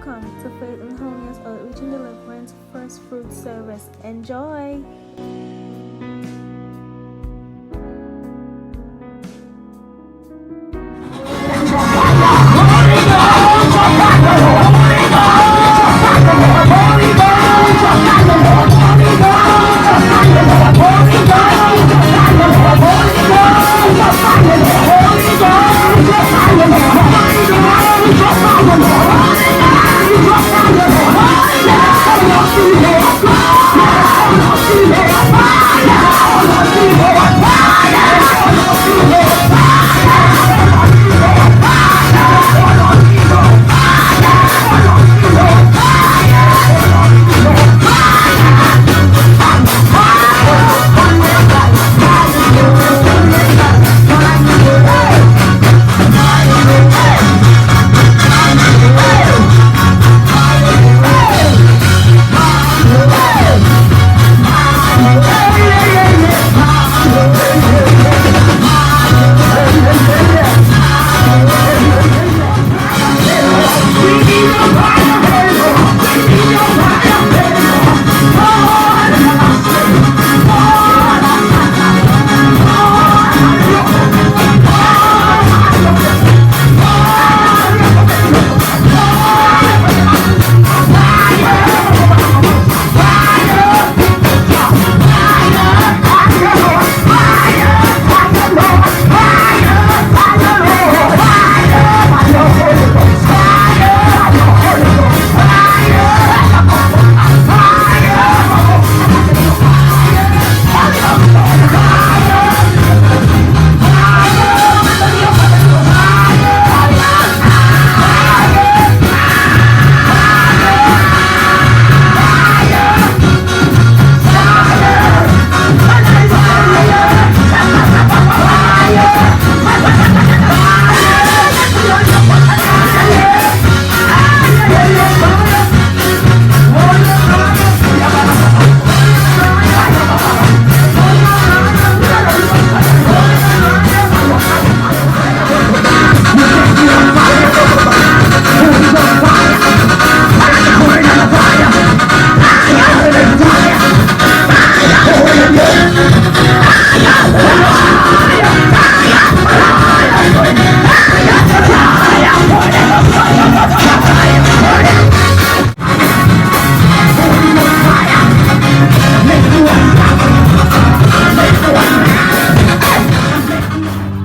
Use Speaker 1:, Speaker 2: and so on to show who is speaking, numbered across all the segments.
Speaker 1: Welcome to Faith and Holiness Outreach and Deliverance First Fruit Service. Enjoy!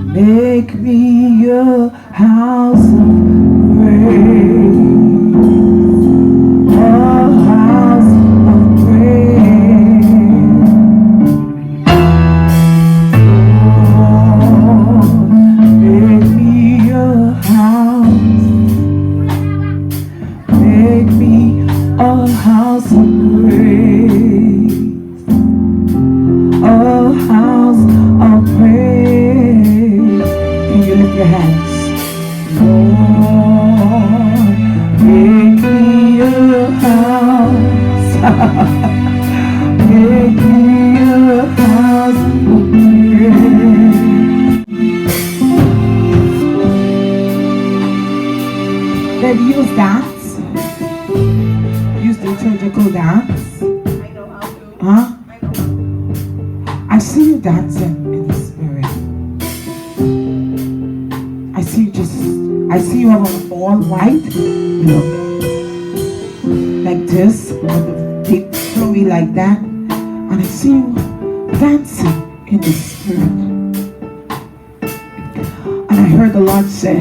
Speaker 2: Make me a house of praise, a house of praise. Lord, make me a house, make me a house of praise, a house of praise. Can you lift your hands? Lord, make me a house. Make me a house of praise. Then use dance. Use the liturgical dance.
Speaker 3: I know how to.
Speaker 2: Huh?
Speaker 3: I know.
Speaker 2: I see you dancing in the spirit. I see you have on all white, like this, with the big flowy like that. And I see you dancing in the spirit. And I heard the Lord say,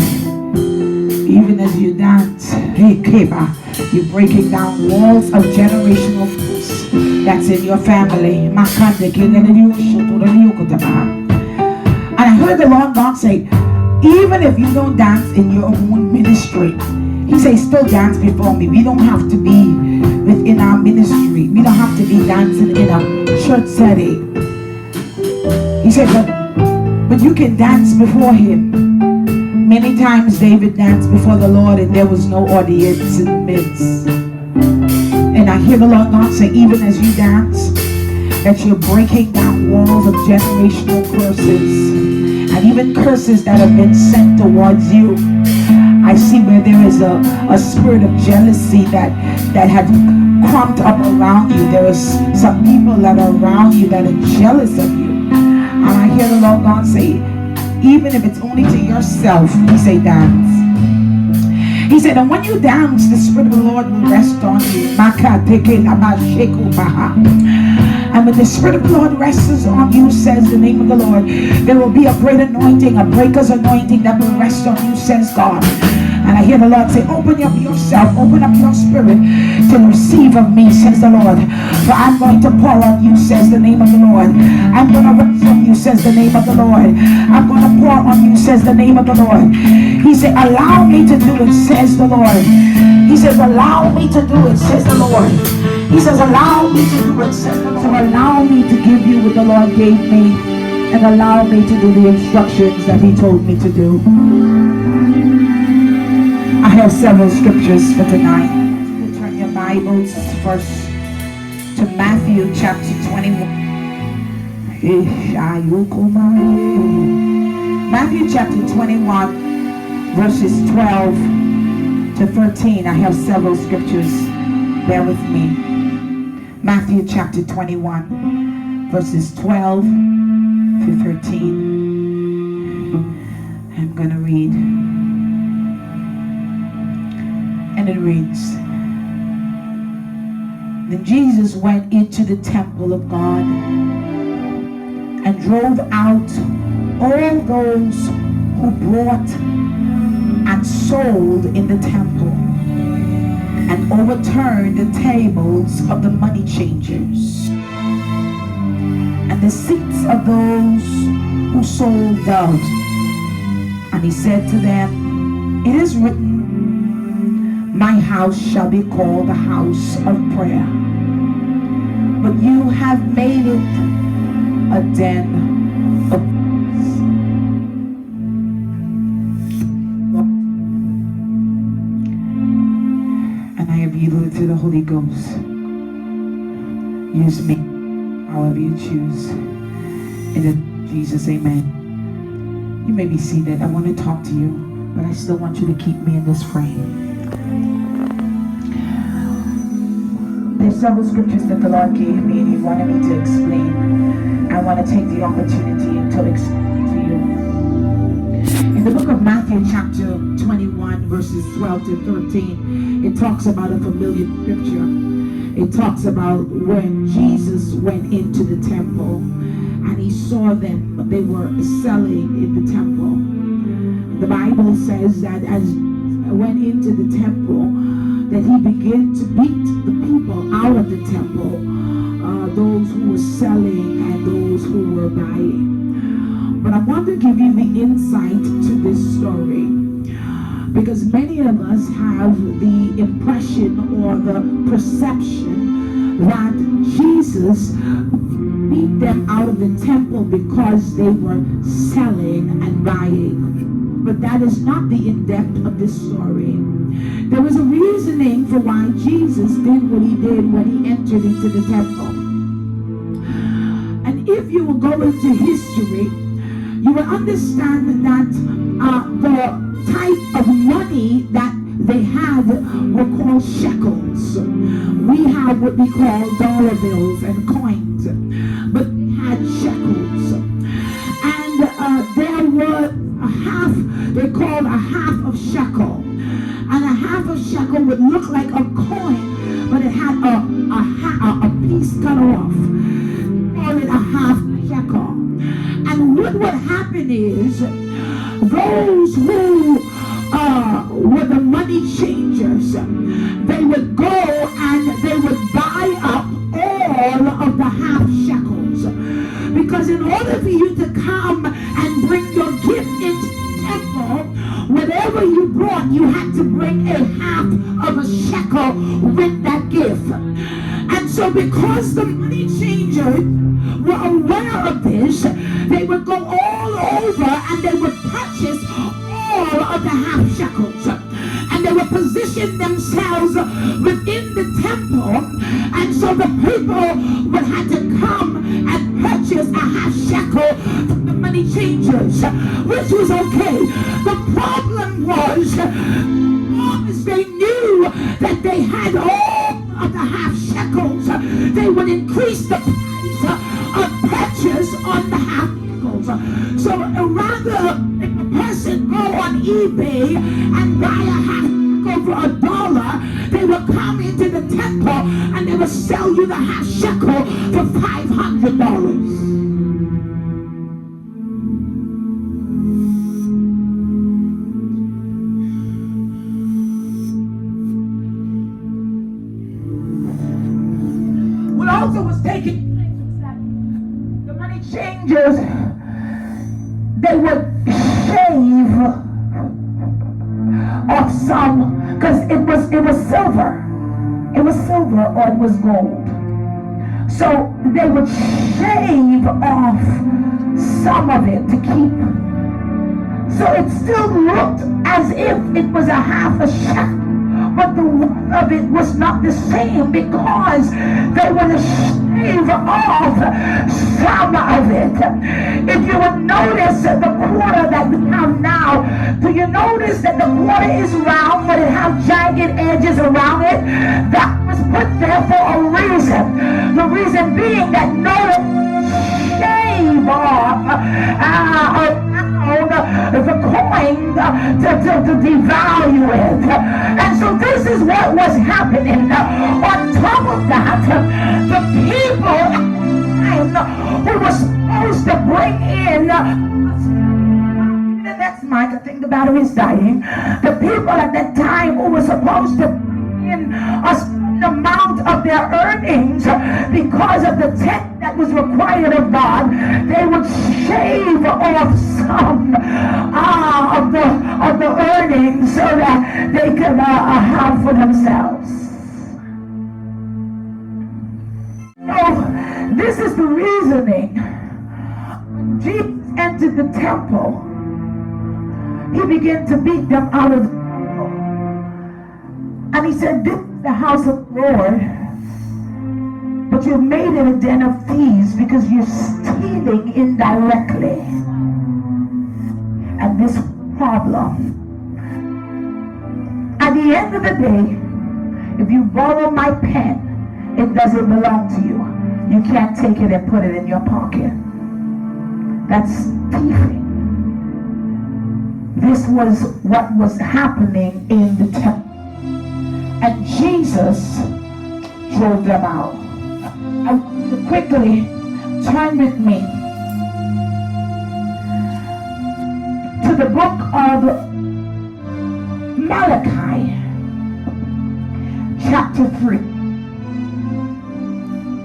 Speaker 2: even as you dance, hey Keba, you're breaking down walls of generational curse that's in your family. And I heard the Lord God say, even if you don't dance in your own ministry, He says, still dance before me. We don't have to be within our ministry. We don't have to be dancing in a church setting. He said, but you can dance before Him. Many times David danced before the Lord and there was no audience in the midst. And I hear the Lord God say, even as you dance, that you're breaking down walls of generational curses. And even curses that have been sent towards you. I see where there is a spirit of jealousy that had crumped up around you. There is some people that are around you that are jealous of you. And I hear the Lord God say, even if it's only to yourself, he say dance. He said, and when you dance, the Spirit of the Lord will rest on you. And when the Spirit of the Lord rests on you, says the name of the Lord, there will be a great anointing, a breaker's anointing that will rest on you, says God. And I hear the Lord say, open up yourself, open up your spirit to receive of me, says the Lord. For I'm going to pour on you, says the name of the Lord. I'm going to rest on you, says the name of the Lord. I'm going to pour on you, says the name of the Lord. He said, allow me to do it, says the Lord. He says, allow me to do it, says the Lord. He says, allow me to do it, says the Lord. So allow me to give you what the Lord gave me, and allow me to do the instructions that he told me to do. I have several scriptures for tonight. You turn your Bibles first to Matthew chapter 21. Matthew chapter 21, verses 12 to 13. I have several scriptures. Bear with me. Matthew chapter 21, verses 12 to 13. I'm going to read. And it reads, then Jesus went into the temple of God and drove out all those who bought and sold in the temple, and overturned the tables of the money changers and the seats of those who sold doves. And he said to them, it is written, my house shall be called a house of prayer, but you have made it a den of thieves. And I have yielded to the Holy Ghost. Use me however you choose. In the name of Jesus, amen. You may be seated. I want to talk to you, but I still want you to keep me in this frame. There's several scriptures that the Lord gave me and he wanted me to explain. I want to take the opportunity to explain to you. In the book of Matthew chapter 21 verses 12 to 13, it talks about a familiar scripture. It talks about when Jesus went into the temple and he saw them, they were selling in the temple. The Bible says that as he went into the temple, that he began to beat the people out of the temple, those who were selling and those who were buying. But I want to give you the insight to this story, because many of us have the impression or the perception that Jesus beat them out of the temple because they were selling and buying. But that is not the in-depth of this story. There was a reasoning for why Jesus did what he did when he entered into the temple. And if you will go into history, you will understand that the type of money that they had were called shekels. We have what we call dollar bills and coins, but they had shekels. And there were a half, they called a half of shekel. And a half of shekel would look like a coin, but it had a piece cut off. Call it a half shekel. And what would happen is, those who were the money changers, they would go and they would buy up all of the half shekels. Because in order for you to come and bring your gift into the temple, whatever you brought, you had to bring a half of a shekel with that gift. And so because the money changers were aware of this, they would go all over and they would purchase all of the half shekels. And they would position themselves within the temple. And so the people would have to come and purchase a half shekel from the money changers. wages, which was okay. The problem was, as they knew that they had all of the half shekels, they would increase the price of purchase on the half shekels. So rather, if a person go on eBay and buy a half shekel for $1, they will come into the temple and they will sell you the half shekel for $500. Also was taking place that the money changers, they would shave off some, because it was silver, or it was gold. So they would shave off some of it to keep. So it still looked as if it was a half a shekel. But the worth of it was not the same, because they would shave off some of it. If you would notice the quarter that we have now, do you notice that the quarter is round but it has jagged edges around it? That was put there for a reason. The reason being that no shave off the coin to devalue it. And so this is what was happening. On top of that, the people who were supposed to bring in the next mic, I think the battery is dying. The people at that time who were supposed to bring in a certain amount of their earnings because of the tenth that was required of God, they would shave off some of the earnings so that they could have for themselves. So this is the reasoning. When Jesus entered the temple, he began to beat them out of the temple. And he said, "This is the house of the Lord, but you've made it a den of thieves because you're stealing indirectly." And this problem, at the end of the day, if you borrow my pen, it doesn't belong to you. You can't take it and put it in your pocket. That's thieving. This was what was happening in the temple. And Jesus drove them out. I want you to quickly turn with me to the book of Malachi, chapter 3.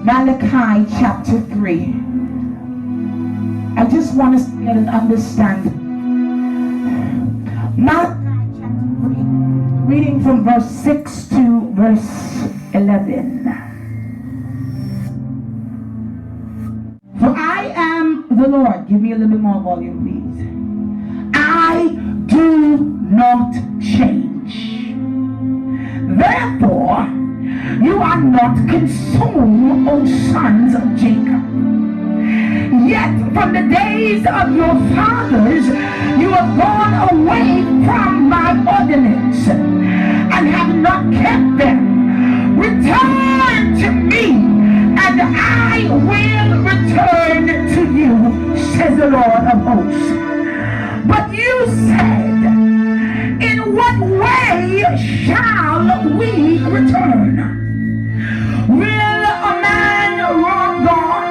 Speaker 2: Malachi chapter 3. I just want us to get an understanding. Malachi chapter 3, reading from verse 6 to verse 11. For I am the Lord. Give me a little bit more volume, please. I do not change. Therefore, you are not consumed, O sons of Jacob. Yet from the days of your fathers, you have gone away from my ordinance and have not kept them. Return to me, and I will return to you, says the Lord of hosts. But you said, in what way shall we return? Will a man wrong God?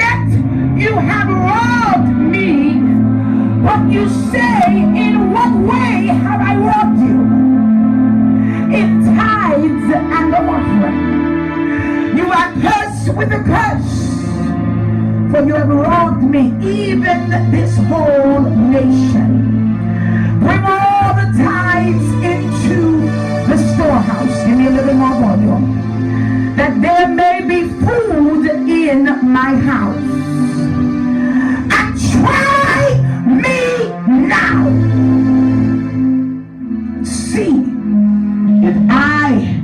Speaker 2: Yet you have robbed me. But you say, in what way have I robbed you? In tithes and the offering. You are cursed with a curse, for you have robbed me, even this whole nation. Bring all the tithes into the storehouse. Give me a little more volume. That there may be food in my house. And try me now. See if I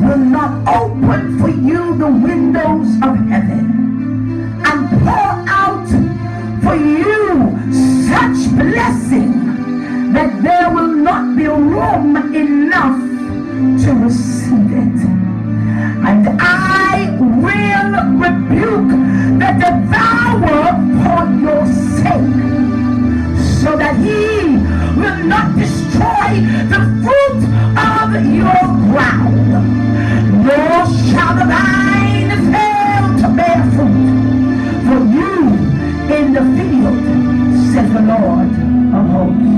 Speaker 2: will not open for you the windows of heaven and pour out for you blessing that there will not be room enough to receive it. And I will rebuke the devourer for your sake, so that he will not destroy the fruit of your ground, nor shall the vine fail to bear fruit for you in the field, says the Lord of hosts.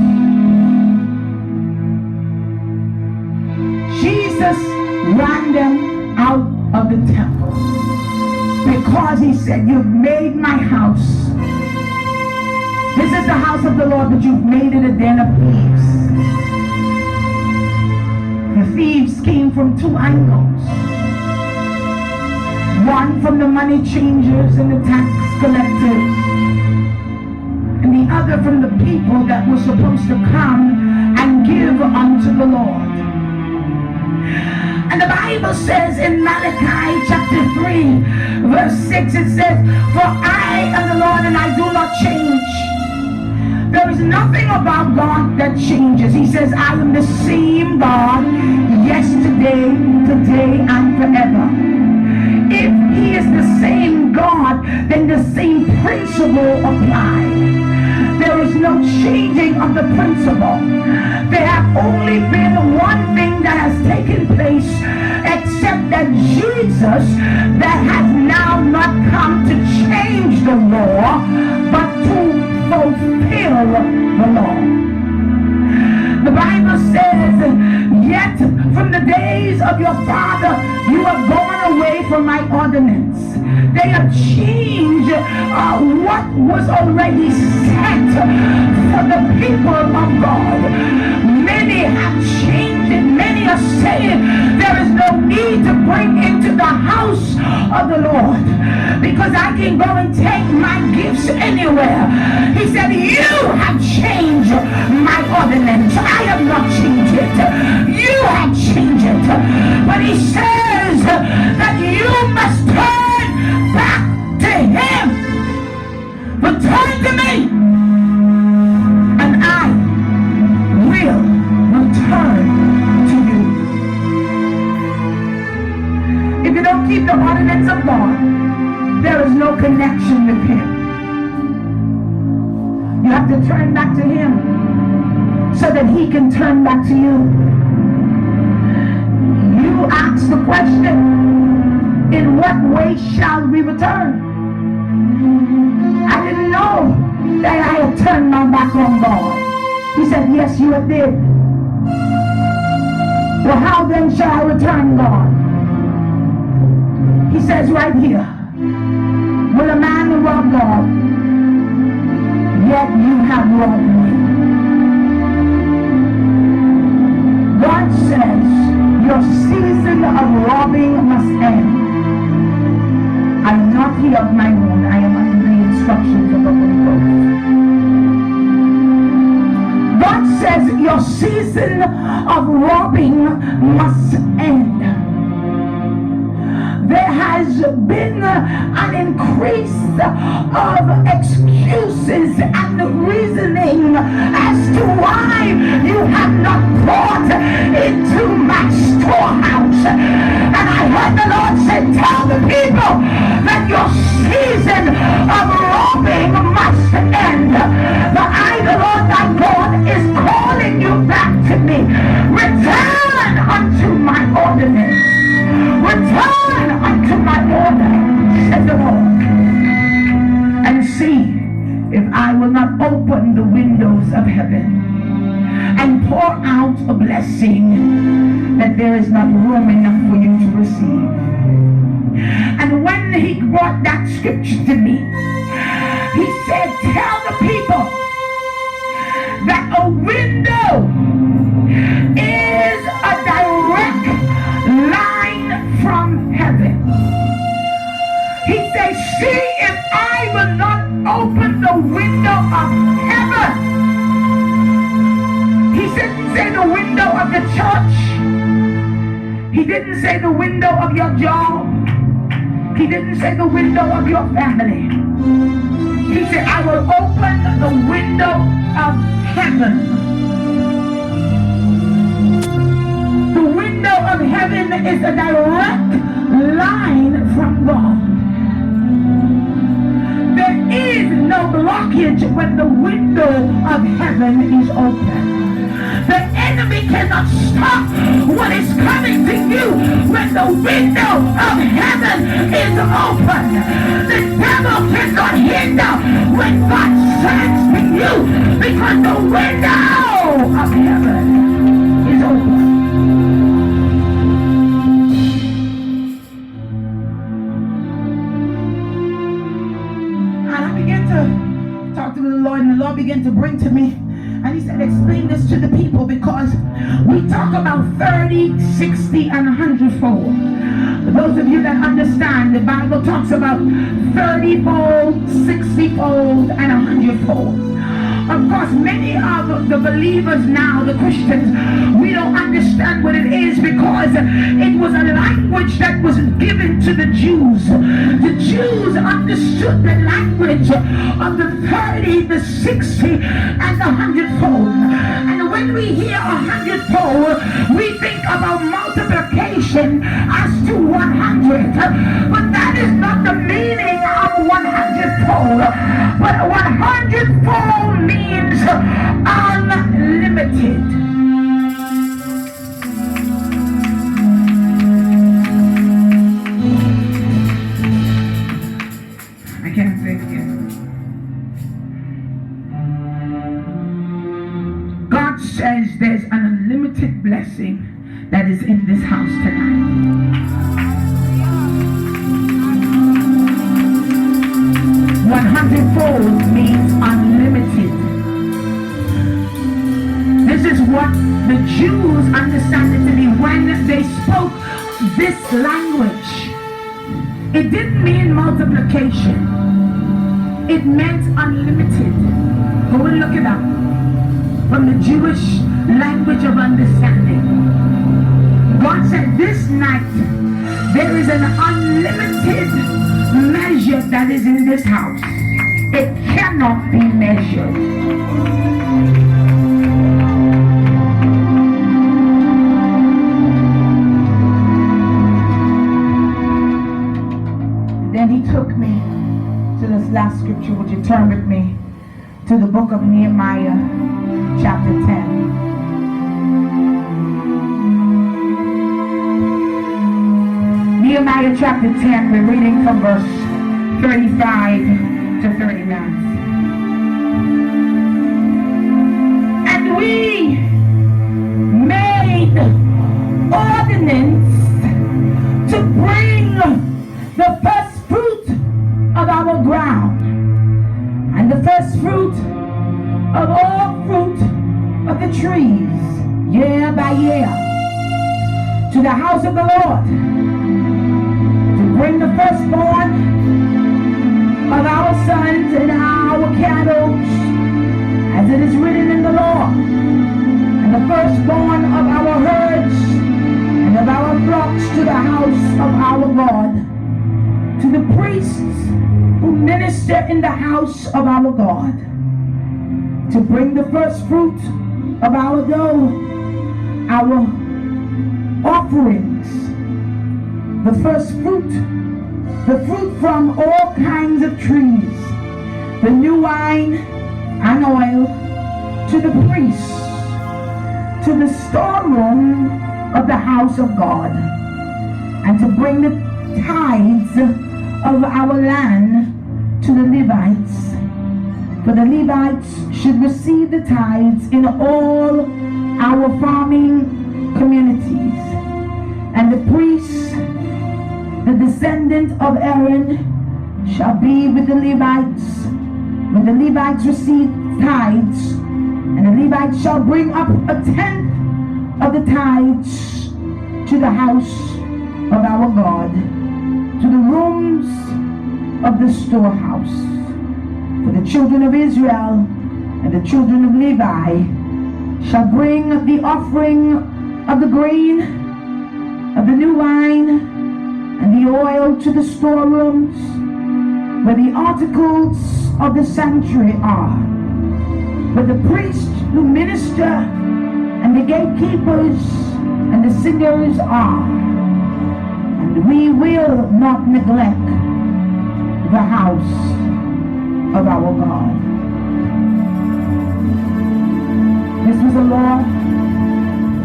Speaker 2: Jesus ran them out of the temple because he said, you've made my house. This is the house of the Lord, but you've made it a den of thieves. The thieves came from two angles. One from the money changers and the tax collectors, and the other from the people that were supposed to come and give unto the Lord. And the Bible says in Malachi chapter 3 verse 6, it says, for I am the Lord and I do not change. There is nothing about God that changes. He says, I am the same God yesterday, today, and forever. If he is the same God, then the same principle applies. There is no changing of the principle. There have only been one thing that has taken place, except that Jesus, that has now not come to change the law, but to fulfill the law. The Bible says, yet from the days of your father you have gone away from my ordinance. They have changed what was already set for the people of God. Many have changed it. Many are saying there is no need to bring into the house of the Lord, because I can go and take my gifts anywhere. He said, you have changed my ordinance. I have not changed it. You have changed it. But he says that you must turn back to him. Return to me, and I will return to you. If you don't keep the ordinance of God, there is no connection with him. You have to turn back to him so that he can turn back to you. You ask the question, in what way shall we return? I didn't know that I had turned my back on God. He said, yes, you have did. Well, how then shall I return, God? He says right here, will a man rob God? Yet you have robbed me. God says your season of robbing must end. I'm not here of my own. I am under the instructions of the Holy Ghost. God says your season of robbing must end. There has been an increase of excuses and reasoning as to why you have not brought into my storehouse. And I heard the Lord say, tell the people that your season of robbing must end. For I, the Lord thy God, is calling you back to me. Return unto my ordinance. Return unto my order, said the Lord, and see if I will not open the windows of heaven and pour out a blessing that there is not room enough for you to receive. And when he brought that scripture to me, he said, tell the people that a window is a direct line from heaven. He says, see if I will not open the window of heaven. He didn't say the window of the church. He didn't say the window of your job. He didn't say the window of your family. He said, I will open the window of heaven. The window of heaven is a direct line from God. There is no blockage when the window of heaven is open. The enemy cannot stop what is coming to you when the window of heaven is open. The devil cannot hinder when God sends to you because the window of heaven is open. And I began to talk to the Lord, and the Lord began to bring to me. And he said, explain this to the people, because we talk about 30, 60, and 100-fold. For those of you that understand, the Bible talks about 30-fold, 60-fold, and 100-fold. Of course, many of the believers now, the Christians, we don't understand what it is because it was a language that was given to the Jews. The Jews understood the language of the 30, the 60, and the 100-fold. And when we hear 100-fold, we think about multiplication as to 100. But that is not the meaning of 100-fold. But 100-fold means unlimited. I can't say it again. God says there's an unlimited blessing that is in this house tonight. 100-fold means unlimited. This is what the Jews understand it to be when they spoke this language. It didn't mean multiplication. It meant unlimited. Go and look it up. From the Jewish language of understanding. God said this night there is an unlimited measure that is in this house. It cannot be measured. Then he took me to this last scripture. Would you turn with me to the book of Nehemiah, chapter 10. Nehemiah chapter 10, we're reading from verse 35 to 39. And we made ordinance to bring the first fruit of our ground and the first fruit of all fruit of the trees, year by year, to the house of the Lord, to bring the firstborn of our sons and our cattle, as it is written in the law, and the firstborn of our herds and of our flocks to the house of our God, to the priests who minister in the house of our God, to bring the first fruit of our dough, our offerings, the first fruit, the fruit from all kinds of trees, the new wine and oil, to the priests, to the storeroom of the house of God, and to bring the tithes of our land to the Levites. For the Levites should receive the tithes in all our farming communities. And the priests, the descendant of Aaron, shall be with the Levites when the Levites receive tithes. And the Levites shall bring up 1/10 of the tithes to the house of our God, to the rooms of the storehouse. For the children of Israel and the children of Levi shall bring the offering of the grain, of the new wine, and the oil to the storerooms, where the articles of the sanctuary are, where the priests who minister and the gatekeepers and the singers are. And we will not neglect the house of our God. This was a law,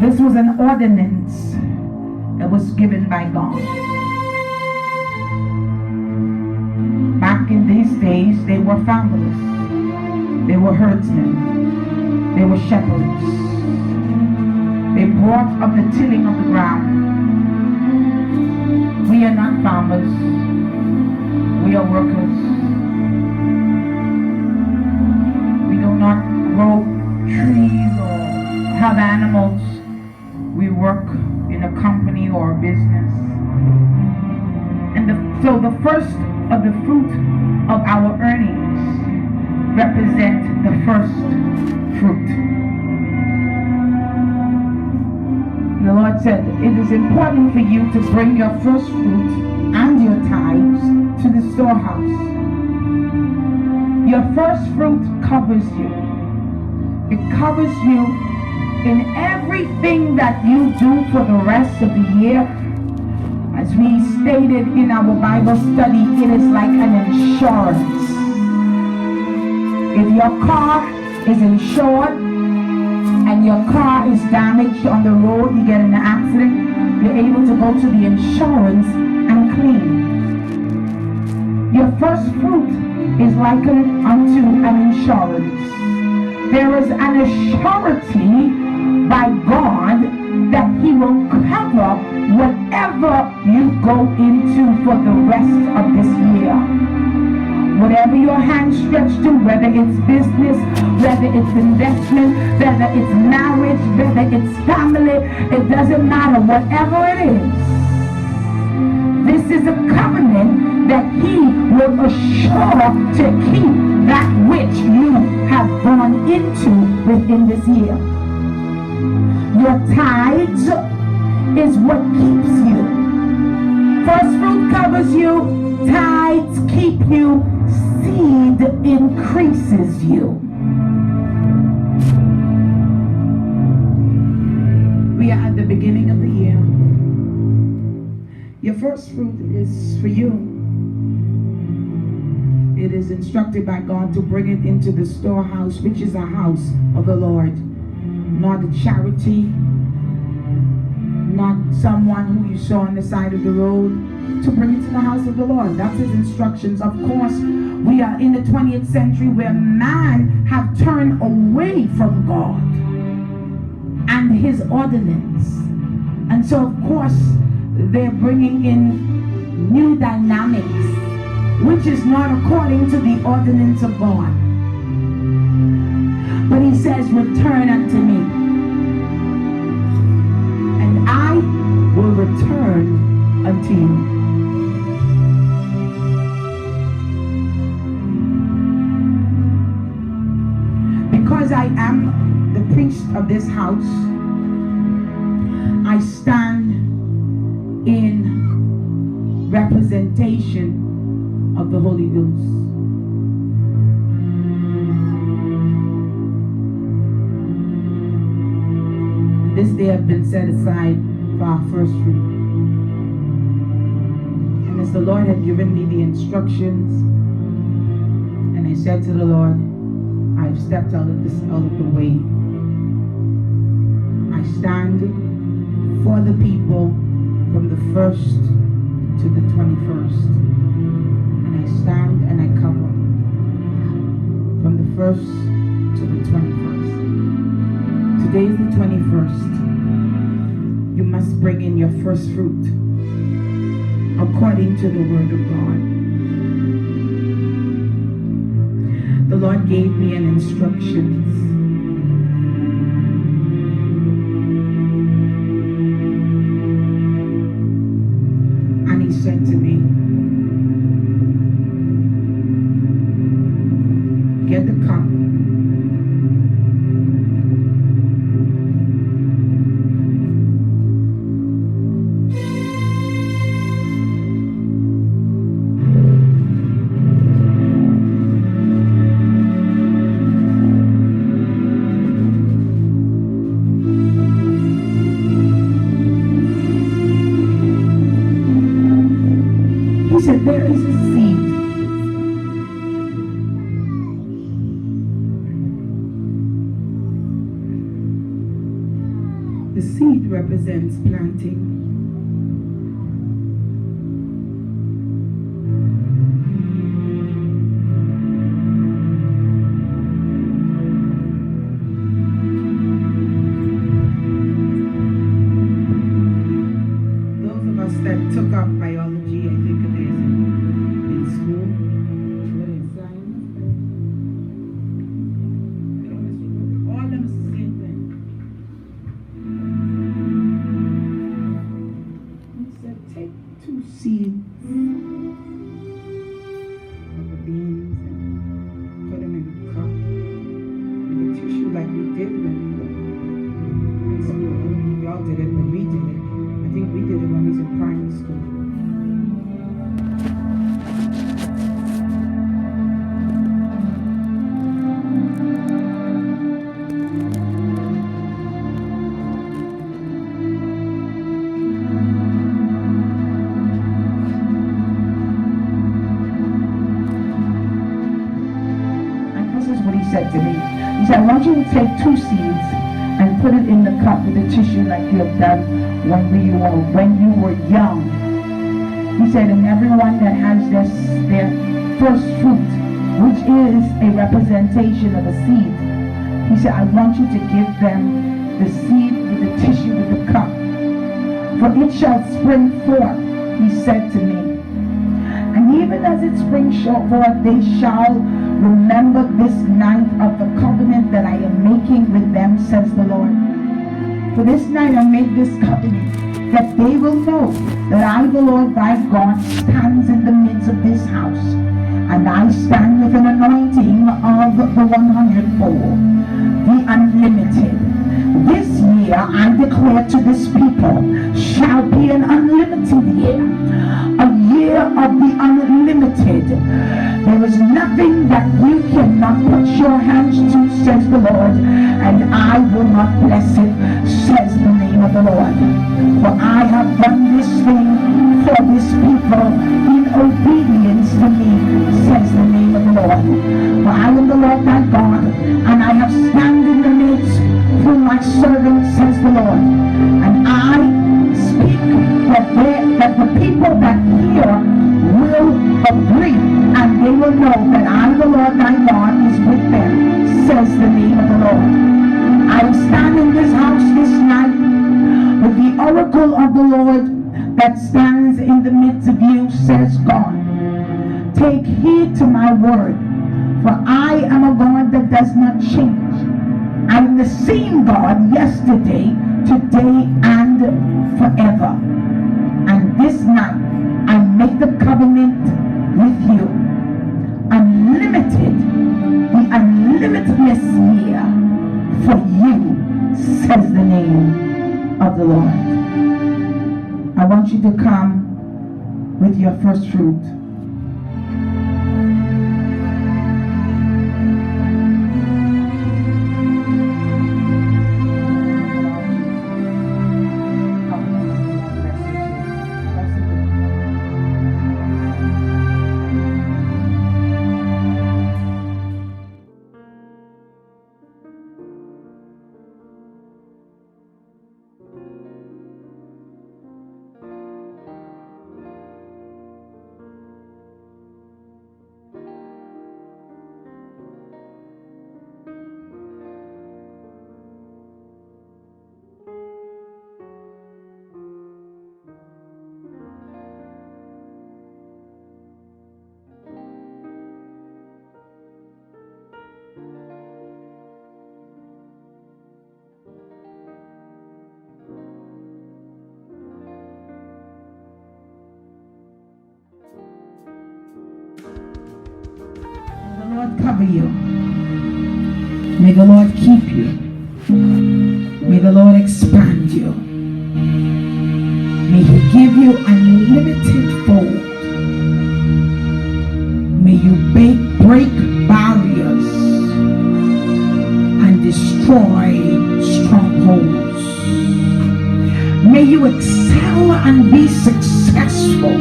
Speaker 2: this was an ordinance that was given by God. Back in these days, they were farmers, they were herdsmen, they were shepherds. They brought up the tilling of the ground. We are not farmers, we are workers. We do not grow trees or have animals. We work in a company or a business. And so the first of the fruit of our earnings represent the first fruit. The Lord said, it is important for you to bring your first fruit and your tithes to the storehouse. Your first fruit covers you. It covers you in everything that you do for the rest of the year. As we stated in our Bible study, it is like an insurance. If your car is insured and your car is damaged on the road, you get in an accident, you're able to go to the insurance and claim. Your first fruit is likened unto an insurance. There is an assurity by God that He will cover whatever you go into for the rest of this year. Whatever your hand stretched to, whether it's business, whether it's investment, whether it's marriage, whether it's family, it doesn't matter, whatever it is. This is a covenant that He will assure to keep that which you have gone into within this year. Your tithes is what keeps you. First fruit covers you, tithes keep you, seed increases you. We are at the beginning of the year. Your first fruit is for you. It is instructed by God to bring it into the storehouse, which is a house of the Lord. Not a charity, not someone who you saw on the side of the road, to bring it to the house of the Lord. That's His instructions. Of course, we are in the 20th century where man have turned away from God and His ordinance. And so, of course, they're bringing in new dynamics, which is not according to the ordinance of God. But He says, return unto me, and I will return unto you. Because I am the priest of this house, I stand in representation of the Holy Ghost. This day have been set aside for our first fruit. And as the Lord had given me the instructions, and I said to the Lord, I have stepped out of the way. I stand for the people from the 1st to the 21st. And I stand and I cover from the 1st to the 21st. Today is the 21st. You must bring in your first fruit according to the word of God. The Lord gave me an instructions. And He said to me, get the cup. He said, there is a seed. The seed represents planting. That took up biology, I think it is, in school. What is science? All of them is the same thing. He said, take 2 seeds of the beans and put them in a cup with a tissue like we did when we were in school. I don't know if y'all did it, but we did it. I think we did it when we was in primary school. And this is what he said to me. He said, I want you to take 2 seeds and put it in the cup with a tissue like you have done when you were young. He said, and everyone that has their first fruit, which is a representation of a seed, he said, I want you to give them the seed with the tissue with the cup. For it shall spring forth, he said to me. And even as it springs forth, they shall remember this night of the covenant that I am making with them, says the Lord. For this night I make this covenant, that they will know that I, the Lord thy God, stands in the midst of this house, and I stand with an anointing of the 100-fold, the unlimited. This year I declare to this people shall be an unlimited year, a year of the unlimited. There is nothing that you cannot put your hands to, says the Lord, and I will not bless it, says the name of the Lord. For I have done this thing for this people in obedience to me, says the name of the Lord. For I am the Lord thy God, and I have stand in the midst through my servant, says the Lord. And I speak that the people that hear will agree, and they will know that I, the Lord thy God, is with them, says the name of the Lord. I stand in this house this night with the oracle of the Lord that stands in the midst of you, says God. Take heed to my word, for I am a God that does not change. I am the same God yesterday, today, and forever. And this night I make the covenant with you, unlimited, the unlimitedness here for you, says the name of the Lord. I want you to come with your first fruit. Cover you. May the Lord keep you. May the Lord expand you. May He give you unlimited fold. May you break barriers and destroy strongholds. May you excel and be successful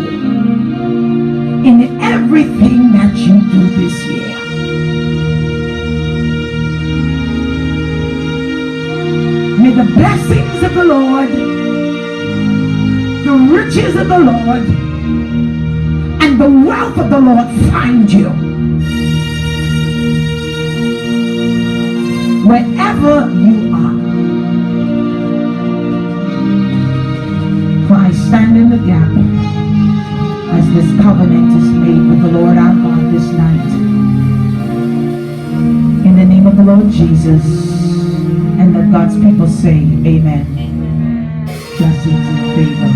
Speaker 2: you do this year. May the blessings of the Lord, the riches of the Lord, and the wealth of the Lord find you. Wherever you are. For I stand in the gap as this covenant is made with the Lord our God this night. In the name of the Lord Jesus, and let God's people say amen.
Speaker 1: Amen.
Speaker 2: Blessings and favor.